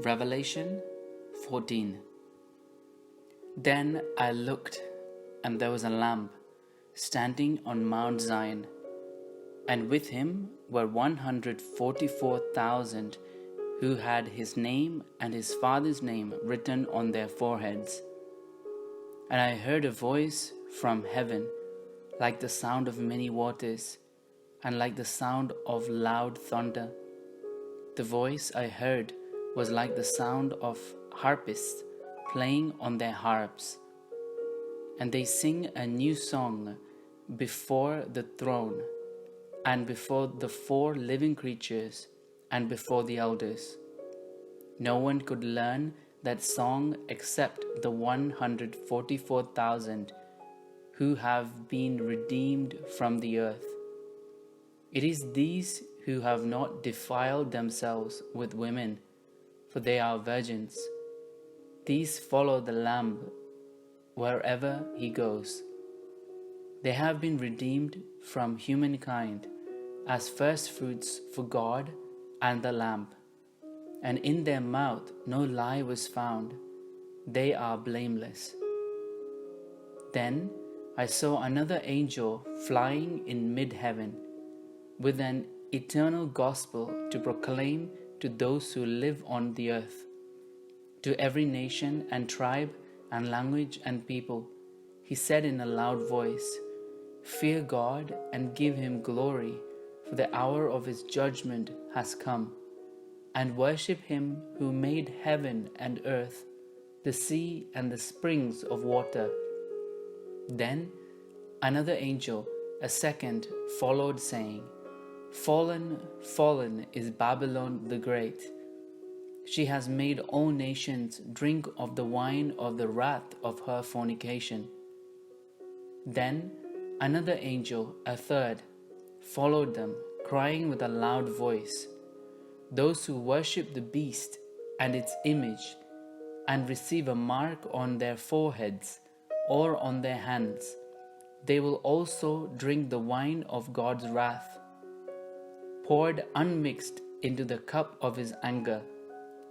Revelation 14. Then I looked, and there was a Lamb standing on Mount Zion, and with him were 144,000 who had his name and his Father's name written on their foreheads. And I heard a voice from heaven, like the sound of many waters, and like the sound of loud thunder. The voice I heard was like the sound of harpists playing on their harps. And they sing a new song before the throne, and before the four living creatures, and before the elders. No one could learn that song except the 144,000 who have been redeemed from the earth. It is these who have not defiled themselves with women, for they are virgins. These follow the Lamb wherever he goes. They have been redeemed from humankind as firstfruits for God and the Lamb. And in their mouth no lie was found. They are blameless. Then I saw another angel flying in mid-heaven, with an eternal gospel to proclaim to those who live on the earth, to every nation and tribe and language and people. He said in a loud voice, "Fear God and give him glory, for the hour of his judgment has come. And worship him who made heaven and earth, the sea and the springs of water." Then another angel, a second, followed, saying, "Fallen, fallen is Babylon the Great. She has made all nations drink of the wine of the wrath of her fornication." Then another angel, a third, followed them, crying with a loud voice, "Those who worship the beast and its image, and receive a mark on their foreheads or on their hands, they will also drink the wine of God's wrath, poured unmixed into the cup of his anger,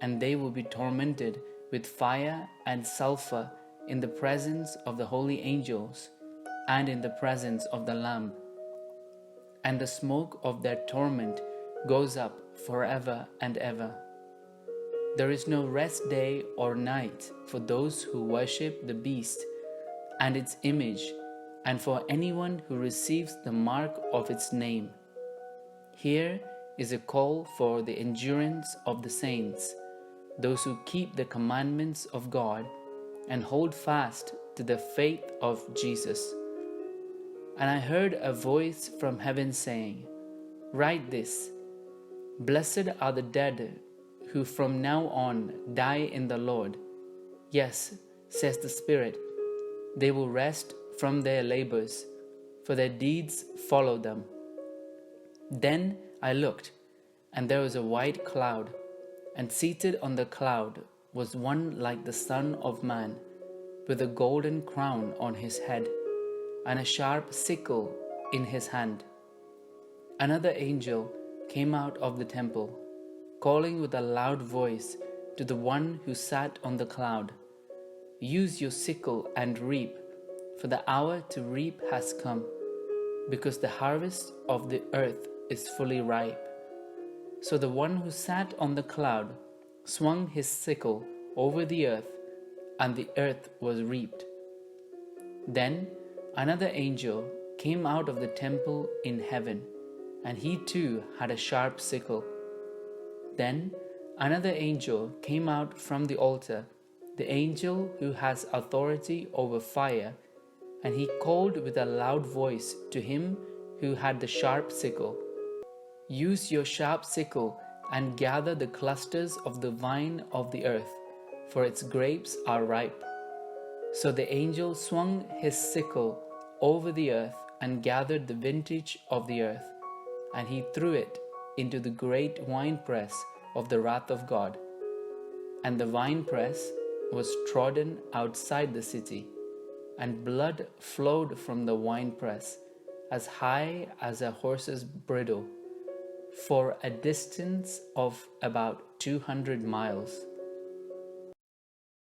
and they will be tormented with fire and sulfur in the presence of the holy angels and in the presence of the Lamb. And the smoke of their torment goes up forever and ever. There is no rest day or night for those who worship the beast and its image, and for anyone who receives the mark of its name. Here is a call for the endurance of the saints, those who keep the commandments of God and hold fast to the faith of Jesus. And I heard a voice from heaven saying, "Write this: Blessed are the dead who from now on die in the Lord. Yes, says the Spirit, they will rest from their labors, for their deeds follow them." Then I looked, and there was a white cloud, and seated on the cloud was one like the Son of Man, with a golden crown on his head, and a sharp sickle in his hand. Another angel came out of the temple, calling with a loud voice to the one who sat on the cloud, "Use your sickle and reap, for the hour to reap has come, because the harvest of the earth is fully ripe." So the one who sat on the cloud swung his sickle over the earth, and the earth was reaped. Then another angel came out of the temple in heaven, and he too had a sharp sickle. Then another angel came out from the altar, the angel who has authority over fire, and he called with a loud voice to him who had the sharp sickle, "Use your sharp sickle and gather the clusters of the vine of the earth, for its grapes are ripe." So the angel swung his sickle over the earth and gathered the vintage of the earth, and he threw it into the great winepress of the wrath of God. And the winepress was trodden outside the city, and blood flowed from the winepress as high as a horse's bridle, for a distance of about 200 miles.